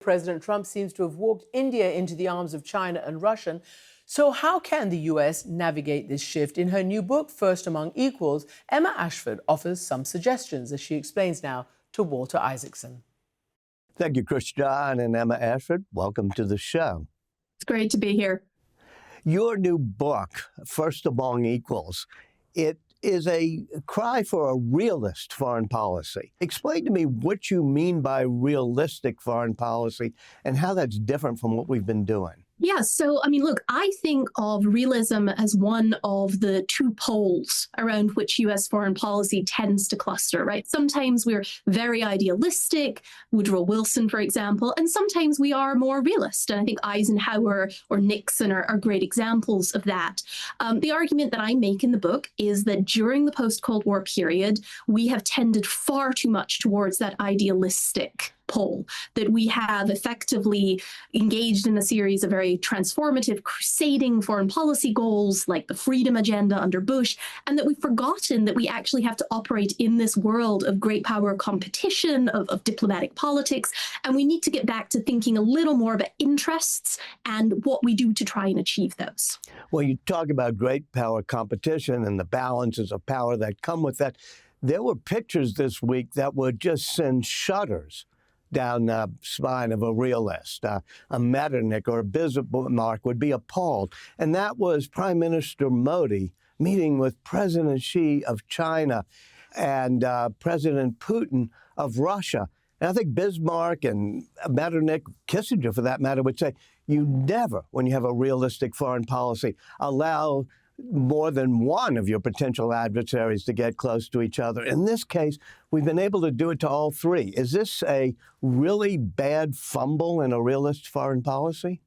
President Trump seems to have walked India into the arms of China and Russia. So, how can the US navigate this shift? In her new book, First Among Equals, Emma Ashford offers some suggestions, as she explains now to Walter Isaacson. Thank you, Christian and Emma Ashford. Welcome to the show. It's great to be here. Your new book, First Among Equals, it is a cry for a realist foreign policy. Explain to me what you mean by realistic foreign policy and how that's different from what we've been doing. Yeah, so, look, I think of realism as one of the two poles around which US foreign policy tends to cluster, right? Sometimes we're very idealistic, Woodrow Wilson, for example, and sometimes we are more realist. And I think Eisenhower or Nixon are great examples of that. The argument that I make in the book is that during the post-Cold War period, we have tended far too much towards that idealistic pole, that we have effectively engaged in a series of very transformative, crusading foreign policy goals like the freedom agenda under Bush, and that we've forgotten that we actually have to operate in this world of great power competition, of diplomatic politics, and we need to get back to thinking a little more about interests and what we do to try and achieve those. Well, you talk about great power competition and the balances of power that come with that. There were pictures this week that would just send shudders down the spine of a realist. A Metternich or a Bismarck would be appalled. And that was Prime Minister Modi meeting with President Xi of China and President Putin of Russia. And I think Bismarck and Metternich, Kissinger for that matter, would say, you never, when you have a realistic foreign policy, allow more than one of your potential adversaries to get close to each other. In this case, we've been able to do it to all three. Is this a really bad fumble in a realist foreign policy?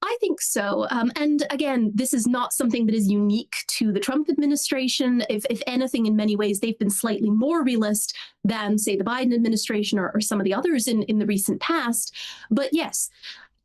I think so. And again, this is not something that is unique to the Trump administration. If anything, in many ways, they've been slightly more realist than, say, the Biden administration or some of the others in the recent past. But yes,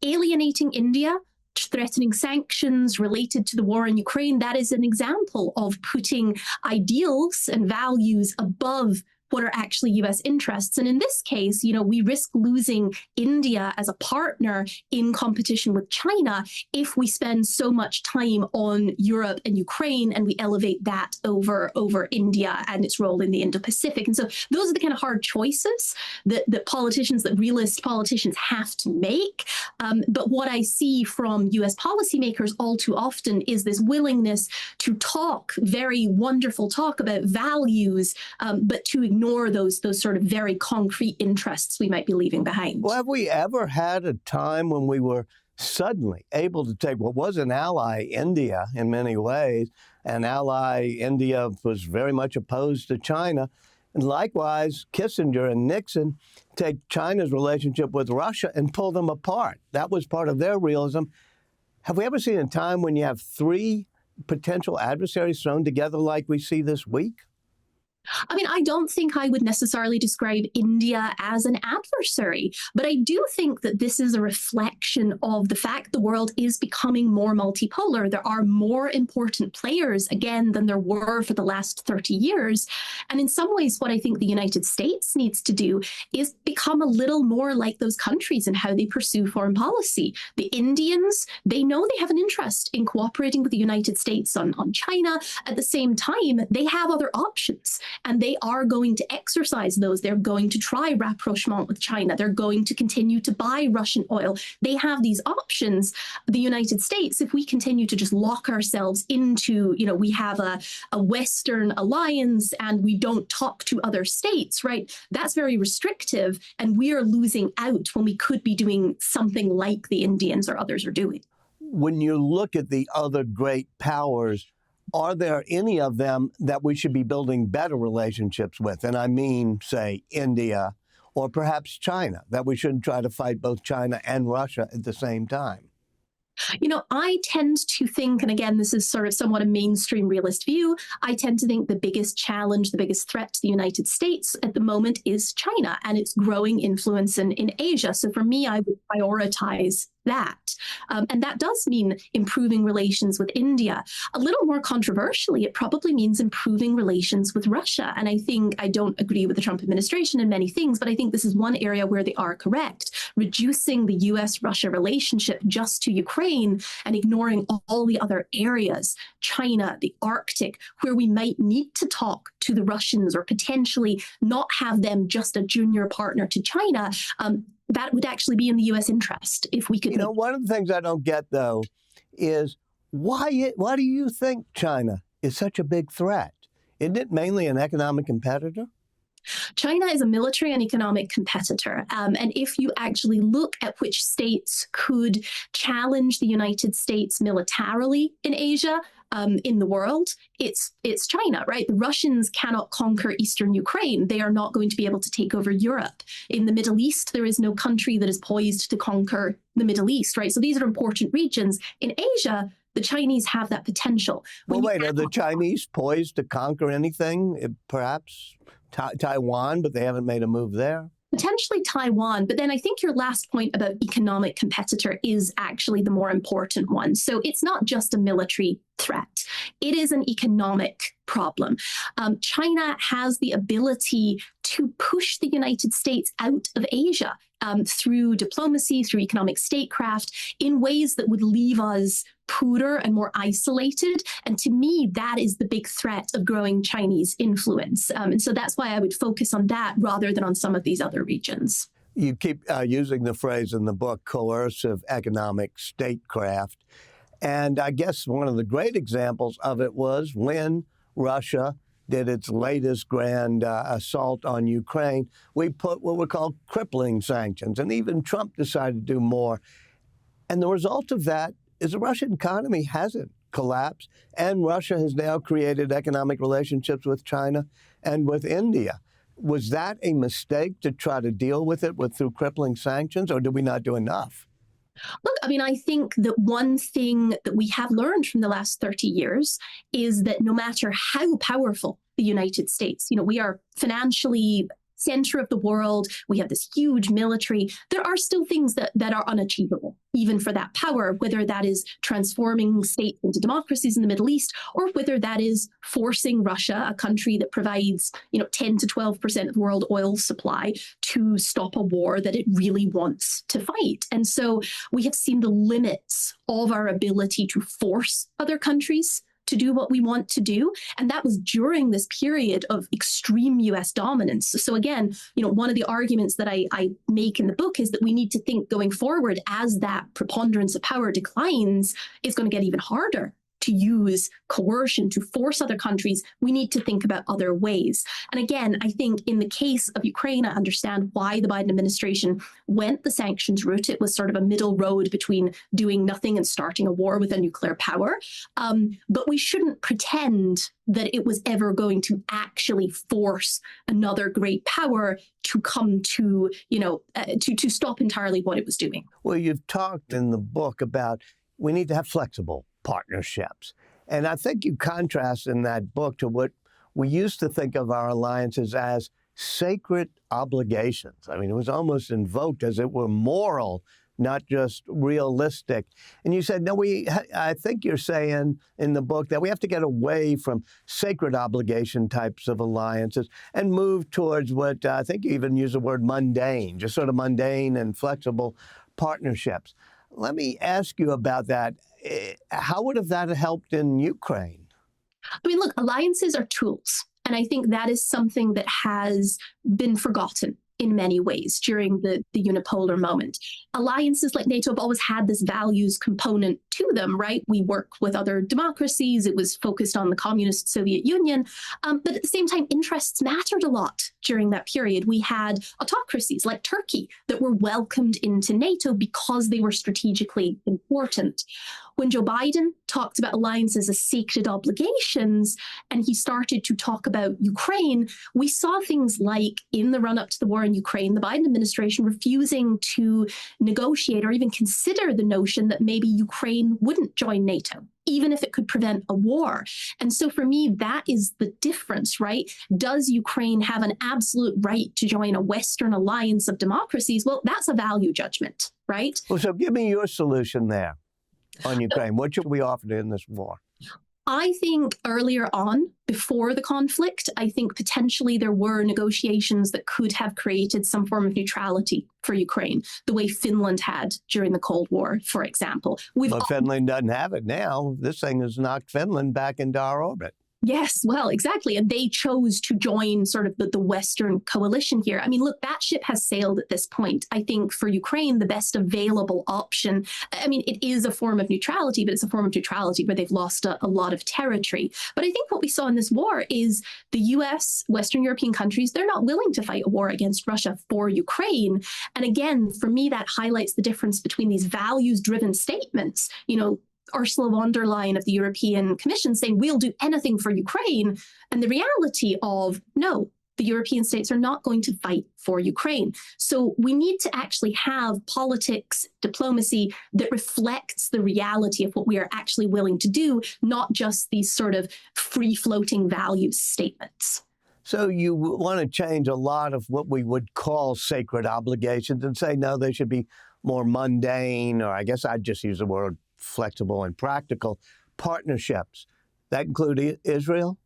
alienating India, threatening sanctions related to the war in Ukraine, that is an example of putting ideals and values above what are actually US interests. And in this case, we risk losing India as a partner in competition with China if we spend so much time on Europe and Ukraine and we elevate that over India and its role in the Indo-Pacific. And so those are the kind of hard choices that realist politicians have to make. But what I see from US policymakers all too often is this willingness to talk, very wonderful talk about values, but to ignore those sort of very concrete interests we might be leaving behind. Well, have we ever had a time when we were suddenly able to take what was an ally, India, in many ways, an ally, India was very much opposed to China, and likewise, Kissinger and Nixon take China's relationship with Russia and pull them apart. That was part of their realism. Have we ever seen a time when you have three potential adversaries thrown together like we see this week? I don't think I would necessarily describe India as an adversary, but I do think that this is a reflection of the fact the world is becoming more multipolar. There are more important players, again, than there were for the last 30 years. And in some ways, what I think the United States needs to do is become a little more like those countries in how they pursue foreign policy. The Indians, they know they have an interest in cooperating with the United States on China. At the same time, they have other options. And they are going to exercise those. They're going to try rapprochement with China. They're going to continue to buy Russian oil. They have these options. The United States, if we continue to just lock ourselves into, we have a Western alliance and we don't talk to other states, right? That's very restrictive. And we are losing out when we could be doing something like the Indians or others are doing. When you look at the other great powers, are there any of them that we should be building better relationships with? And I mean, say, India or perhaps China, that we shouldn't try to fight both China and Russia at the same time. I tend to think, and again, this is sort of somewhat a mainstream realist view, I tend to think the biggest challenge, the biggest threat to the United States at the moment is China and its growing influence in Asia. So for me, I would prioritize that. And that does mean improving relations with India. A little more controversially, it probably means improving relations with Russia. And I think I don't agree with the Trump administration in many things, but I think this is one area where they are correct. Reducing the US-Russia relationship just to Ukraine and ignoring all the other areas, China, the Arctic, where we might need to talk to the Russians or potentially not have them just a junior partner to China, that would actually be in the U.S. interest if we could. You know, one of the things I don't get, though, is why do you think China is such a big threat? Isn't it mainly an economic competitor? China is a military and economic competitor. And if you actually look at which states could challenge the United States militarily in Asia, in the world, it's China, right? The Russians cannot conquer eastern Ukraine. They are not going to be able to take over Europe. In the Middle East, there is no country that is poised to conquer the Middle East, right? So these are important regions. In Asia, the Chinese have that potential. Well, wait, are the Chinese poised to conquer anything? Perhaps Taiwan, but they haven't made a move there? Potentially Taiwan, but then I think your last point about economic competitor is actually the more important one. So it's not just a military threat. It is an economic problem. China has the ability to push the United States out of Asia through diplomacy, through economic statecraft, in ways that would leave us poorer and more isolated. And to me, that is the big threat of growing Chinese influence. And so that's why I would focus on that rather than on some of these other regions. You keep using the phrase in the book, coercive economic statecraft. And I guess one of the great examples of it was when Russia did its latest grand assault on Ukraine. We put what were called crippling sanctions, and even Trump decided to do more. And the result of that is the Russian economy hasn't collapsed, and Russia has now created economic relationships with China and with India. Was that a mistake to try to deal with it through crippling sanctions, or did we not do enough? Look, I mean, I think that one thing that we have learned from the last 30 years is that no matter how powerful the United States, we are financially center of the world, we have this huge military, there are still things that are unachievable, even for that power, whether that is transforming states into democracies in the Middle East, or whether that is forcing Russia, a country that provides 10 to 12% of the world oil supply, to stop a war that it really wants to fight. And so we have seen the limits of our ability to force other countries to do what we want to do. And that was during this period of extreme US dominance. So again, one of the arguments that I make in the book is that we need to think going forward, as that preponderance of power declines, it's going to get even harder to use coercion to force other countries. We need to think about other ways. And again, I think in the case of Ukraine, I understand why the Biden administration went the sanctions route. It was sort of a middle road between doing nothing and starting a war with a nuclear power. But we shouldn't pretend that it was ever going to actually force another great power to come to, to stop entirely what it was doing. Well, you've talked in the book about we need to have flexible partnerships. And I think you contrast in that book to what we used to think of our alliances as sacred obligations. I mean, it was almost invoked as it were moral, not just realistic. And you said, no, I think you're saying in the book that we have to get away from sacred obligation types of alliances and move towards what I think you even use the word mundane, just sort of mundane and flexible partnerships. Let me ask you about that. How would have that helped in Ukraine? I mean, look, alliances are tools. And I think that is something that has been forgotten in many ways during the unipolar moment. Alliances like NATO have always had this values component to them, right? We work with other democracies. It was focused on the communist Soviet Union. But at the same time, interests mattered a lot during that period. We had autocracies like Turkey that were welcomed into NATO because they were strategically important. When Joe Biden talked about alliances as sacred obligations, and he started to talk about Ukraine, we saw things like in the run-up to the war in Ukraine, the Biden administration refusing to negotiate or even consider the notion that maybe Ukraine wouldn't join NATO, even if it could prevent a war. And so for me, that is the difference, right? Does Ukraine have an absolute right to join a Western alliance of democracies? Well, that's a value judgment. right? Well, so give me your solution there on Ukraine. What should we offer to end this war? I think earlier on, before the conflict, I think potentially there were negotiations that could have created some form of neutrality for Ukraine, the way Finland had during the Cold War, for example. But Finland doesn't have it now. This thing has knocked Finland back into our orbit. Yes, well, exactly. And they chose to join sort of the Western coalition here. I mean, look, that ship has sailed at this point. I think for Ukraine, the best available option, I mean, it is a form of neutrality, but it's a form of neutrality where they've lost a lot of territory. But I think what we saw in this war is the US, Western European countries, they're not willing to fight a war against Russia for Ukraine. And again, for me, that highlights the difference between these values-driven statements, you know, Ursula von der Leyen of the European Commission saying, we'll do anything for Ukraine. And the reality of, no, the European states are not going to fight for Ukraine. So we need to actually have politics, diplomacy that reflects the reality of what we are actually willing to do, not just these sort of free-floating values statements. So you want to change a lot of what we would call sacred obligations and say, no, they should be more mundane, or I guess I'd just use the word flexible and practical partnerships. That include Israel?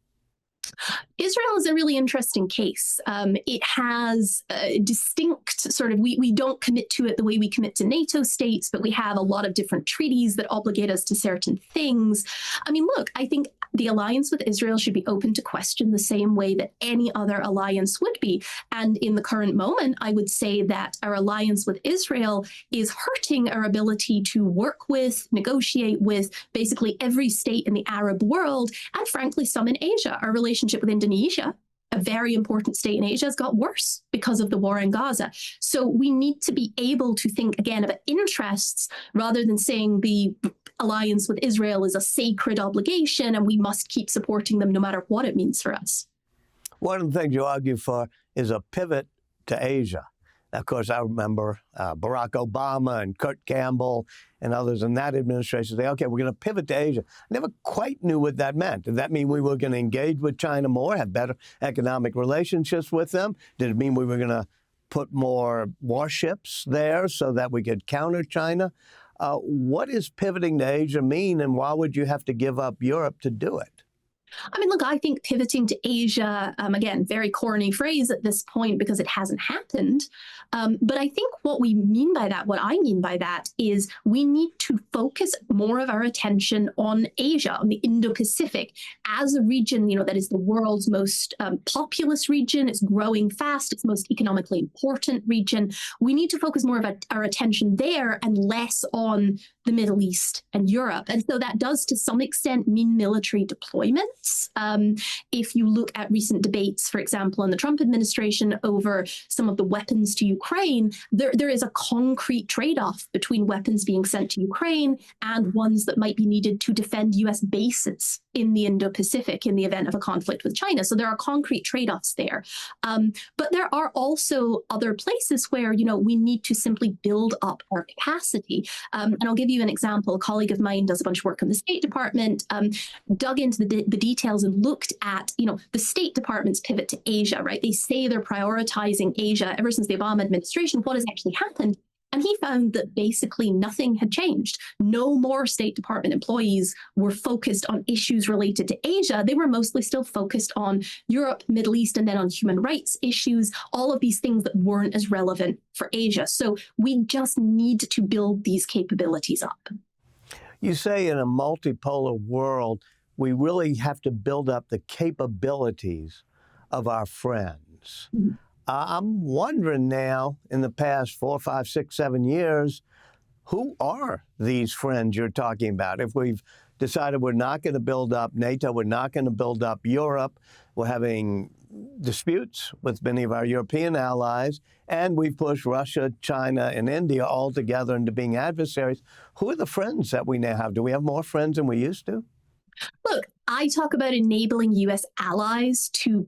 Israel is a really interesting case. It has a distinct sort of, we don't commit to it the way we commit to NATO states, but we have a lot of different treaties that obligate us to certain things. I mean, look, I think the alliance with Israel should be open to question the same way that any other alliance would be. And in the current moment, I would say that our alliance with Israel is hurting our ability to work with, negotiate with basically every state in the Arab world, and frankly, some in Asia. Our relationship with Indonesia, a very important state in Asia, has got worse because of the war in Gaza. So we need to be able to think again about interests rather than saying the alliance with Israel is a sacred obligation and we must keep supporting them no matter what it means for us. One of the things you argue for is a pivot to Asia. Of course, I remember Barack Obama and Kurt Campbell and others in that administration say, okay, we're going to pivot to Asia. I never quite knew what that meant. Did that mean we were going to engage with China more, have better economic relationships with them? Did it mean we were going to put more warships there so that we could counter China? What does pivoting to Asia mean, and why would you have to give up Europe to do it? I mean, look, I think pivoting to Asia, again, very corny phrase at this point because it hasn't happened. But I think what I mean by that is we need to focus more of our attention on Asia, on the Indo-Pacific, as a region, that is the world's most populous region. It's growing fast. It's the most economically important region. We need to focus more of our attention there and less on the Middle East and Europe. And so that does, to some extent, mean military deployments. If you look at recent debates, for example, in the Trump administration over some of the weapons to Ukraine, there is a concrete trade-off between weapons being sent to Ukraine and ones that might be needed to defend U.S. bases in the Indo-Pacific in the event of a conflict with China. So there are concrete trade-offs there. But there are also other places where, we need to simply build up our capacity. And I'll give you an example. A colleague of mine does a bunch of work in the State Department, dug into the details and looked at, the State Department's pivot to Asia, right? They say they're prioritizing Asia ever since the Obama administration. What has actually happened? And he found that basically nothing had changed. No more State Department employees were focused on issues related to Asia. They were mostly still focused on Europe, Middle East, and then on human rights issues, all of these things that weren't as relevant for Asia. So we just need to build these capabilities up. You say in a multipolar world, we really have to build up the capabilities of our friends. Mm-hmm. I'm wondering now, in the past 4, 5, 6, 7 years, who are these friends you're talking about? If we've decided we're not going to build up NATO, we're not going to build up Europe, we're having disputes with many of our European allies, and we've pushed Russia, China, and India all together into being adversaries, who are the friends that we now have? Do we have more friends than we used to? Look, I talk about enabling U.S. allies to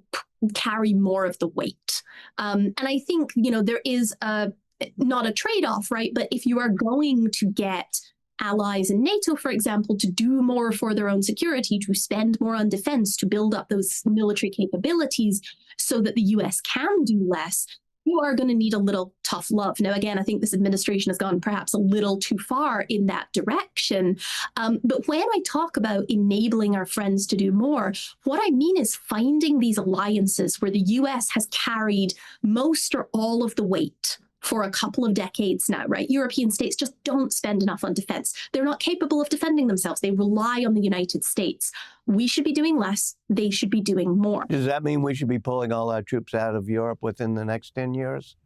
carry more of the weight. And I think, there is not a trade-off, right? But if you are going to get allies in NATO, for example, to do more for their own security, to spend more on defense, to build up those military capabilities so that the U.S. can do less, you are going to need a little tough love. Now, again, I think this administration has gone perhaps a little too far in that direction. But when I talk about enabling our friends to do more, what I mean is finding these alliances where the US has carried most or all of the weight for a couple of decades now, right? European states just don't spend enough on defense. They're not capable of defending themselves. They rely on the United States. We should be doing less. They should be doing more. Does that mean we should be pulling all our troops out of Europe within the next 10 years?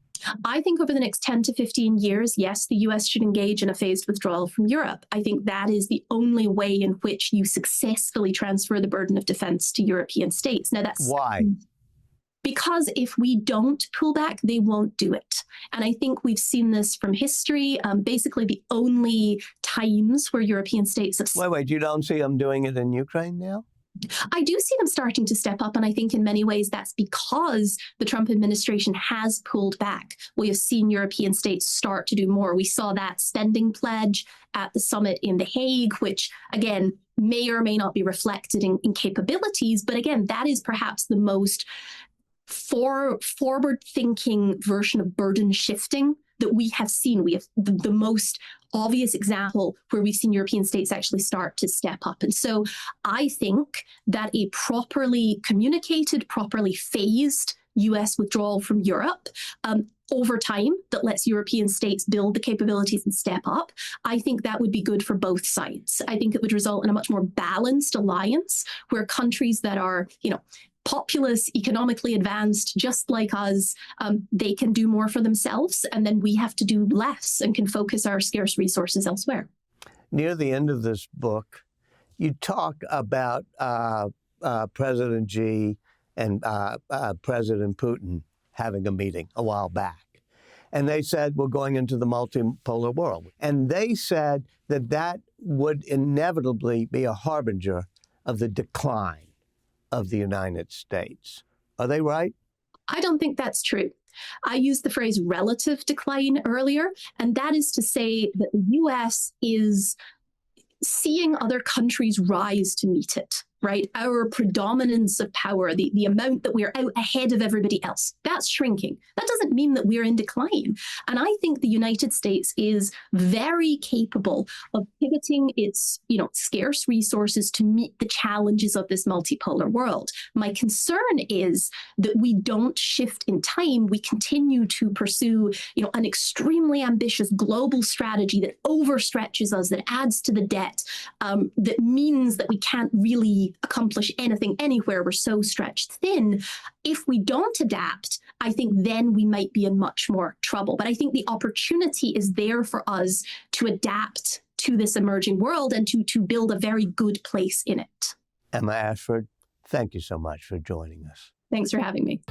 I think over the next 10 to 15 years, yes, the US should engage in a phased withdrawal from Europe. I think that is the only way in which you successfully transfer the burden of defense to European states. Now, that's why? Because if we don't pull back, they won't do it. And I think we've seen this from history. Basically, the only times where European states have... Wait, you don't see them doing it in Ukraine now? I do see them starting to step up, and I think in many ways that's because the Trump administration has pulled back. We have seen European states start to do more. We saw that spending pledge at the summit in The Hague, which, again, may or may not be reflected in capabilities. But again, that is perhaps the most forward-thinking version of burden shifting that we have seen. We have the most obvious example where we've seen European states actually start to step up. And so I think that a properly communicated, properly phased US withdrawal from Europe over time that lets European states build the capabilities and step up, I think that would be good for both sides. I think it would result in a much more balanced alliance where countries that are, populous, economically advanced, just like us, they can do more for themselves, and then we have to do less and can focus our scarce resources elsewhere. Near the end of this book, you talk about President Xi and President Putin having a meeting a while back. And they said, we're going into the multipolar world. And they said that that would inevitably be a harbinger of the decline of the United States. Are they right? I don't think that's true. I used the phrase relative decline earlier, and that is to say that the US is seeing other countries rise to meet it, right? Our predominance of power, the amount that we're out ahead of everybody else, that's shrinking. That doesn't mean that we're in decline. And I think the United States is very capable of pivoting its, scarce resources to meet the challenges of this multipolar world. My concern is that we don't shift in time. We continue to pursue, an extremely ambitious global strategy that overstretches us, that adds to the debt, that means that we can't really accomplish anything anywhere. We're so stretched thin. If we don't adapt, I think then we might be in much more trouble. But I think the opportunity is there for us to adapt to this emerging world and to build a very good place in it. Emma Ashford, thank you so much for joining us. Thanks for having me.